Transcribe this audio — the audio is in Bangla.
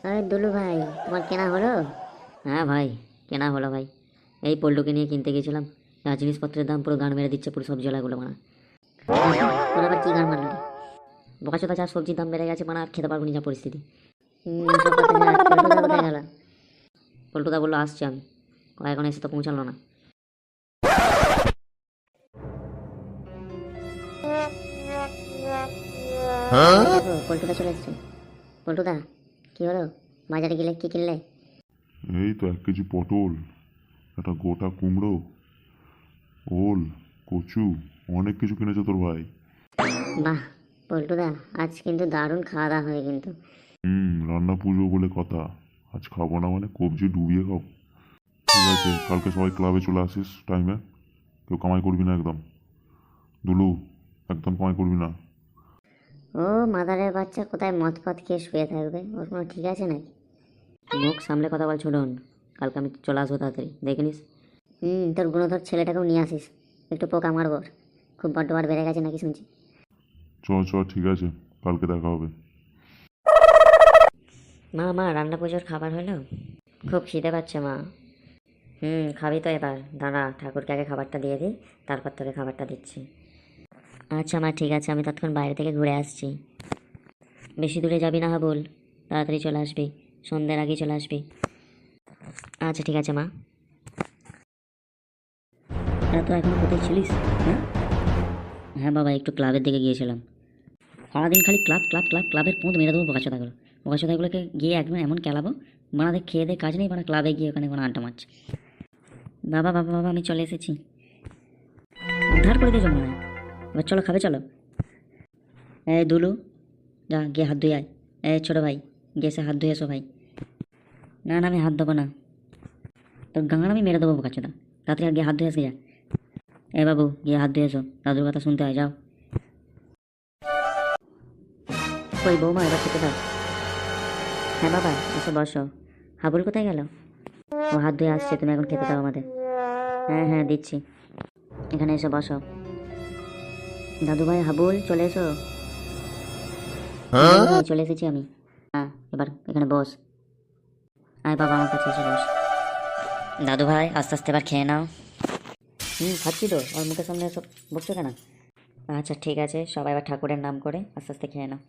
আরে দুলু ভাই, তোমার কেনা হলো? হ্যাঁ ভাই, কেনা হলো ভাই। এই পল্টুকে নিয়ে কিনতে গেছিলাম। যা জিনিসপত্রের দাম পুরো গান মেরে দিচ্ছে পুরো সবজিওয়ালাগুলো মানা। তোর আবার কি গান মারলো রে? বোকাচোদা যা সবজির দাম বেড়ে গেছে মানা, আর খেতে পারবো না যা পরিস্থিতি। এসব কথা ছাড়, পল্টুদা কোথায় গেল? পল্টুদা বললো আসছি আমি, এখন এসে তো পৌঁছালো না। দেখো পল্টুদা চলে এসছে। পল্টুদা, কি হলো? বাজারে গেলে কি কিনলে? এই তো 1 কেজি পটল, একটা গোটা কুমড়ো, ওল, কচু, অনেক কিছু কিনেছে তোর ভাই। বাহ পল্টুদা, আজ কিন্তু দারুণ খাওয়া দাওয়া হবে কিন্তু। রান্না পুজো বলে কথা। আজ খাবো না মানে কবজি ডুবিয়ে খাও। ঠিক আছে, কালকে সবাই ক্লাবে চলে আসিস টাইমে। কেউ কামাই করবি না একদম। দুলু, একদম কামাই করবি না। ও মাদারের বাচ্চা কোথায় মদ ফদ খেয়ে শুয়ে থাকবে, ওর কোনো ঠিক আছে নাকি? মুখ সামলে কথা বল ছোটন, কালকে আমি চলে আসবো তাড়াতাড়ি, দেখে নিস। তোর গুণধর ছেলেটাকেও নিয়ে আসিস, একটু পোকা মারবো ওর। খুব বড্ড বার বেড়ে গেছে নাকি শুনছি। চ চ, ঠিক আছে, কালকে দেখা হবে। মা মা রান্না পুজোর খাবার হলো? খুব খিদে পাচ্ছে মা। খাবি তো এবার, দাঁড়া ঠাকুরকে আগে খাবারটা দিয়ে দিই, তারপর তোকে খাবারটা দিচ্ছি। আচ্ছা মা, ঠিক আছে, আমি ততক্ষণ বাইরে থেকে ঘুরে আসছি। বেশি দূরে যাবি না হাবুল, তাড়াতাড়ি চলে আসবি, সন্ধ্যের আগেই চলে আসবি। আচ্ছা ঠিক আছে মা। তো এখন কোথায় ছিলিস? হ্যাঁ হ্যাঁ বাবা, একটু ক্লাবের দিকে গিয়েছিলাম। সারাদিন খালি ক্লাব ক্লাব ক্লাব, ক্লাবের পোঁত মেরে দেবো বোকাচোদাগুলো। বোকাচোদাগুলোকে গিয়ে একদম এমন খেলাবো, বানাদের খেয়ে দিয়ে কাজ নেই, বানা ক্লাবে গিয়ে ওখানে কোনো আড্ডা মারছে। বাবা বাবা বাবা, আমি চলে এসেছি। উদ্ধার করে দিয়েছো মনে হয়। এবার চলো, খাবে চলো। এই দুলু, যা গিয়ে হাত ধুয়ে আয়। ছোটো ভাই, গিয়ে এসে হাত ধুয়ে এসো ভাই। না না, আমি হাত দেবো না, তোর গাঙার আমি মেরে দেবো বোকাচোদা। তাড়াতাড়ি আর গিয়ে হাত ধুয়ে আসে যা। বাবু, গিয়ে হাত ধুয়ে এসো, দাদুর কথা শুনতে হয়, যাও। ওই বৌমা, এবার খেতে দাও। হ্যাঁ বাবা, এসে বসো। হাবুল কোথায় গেল? ও হাত ধুয়ে আসছে, তুমি এখন খেতে দাও আমাদের। হ্যাঁ হ্যাঁ দিচ্ছি, এখানে এসে বসো। দাদু ভাই, হাবুল চলে এসো। দাদু ভাই, চলে এসেছি আমি। হ্যাঁ, এবার এখানে বস। আয় বাবা, আমার কাছে এসে বস। দাদু ভাই, আস্তে আস্তে এবার খেয়ে নাও। খাচ্ছি তো, আর মুখের সামনে সব বকছো কেন? আচ্ছা ঠিক আছে, সবাই এবার ঠাকুরের নাম করে আস্তে আস্তে খেয়ে নাও।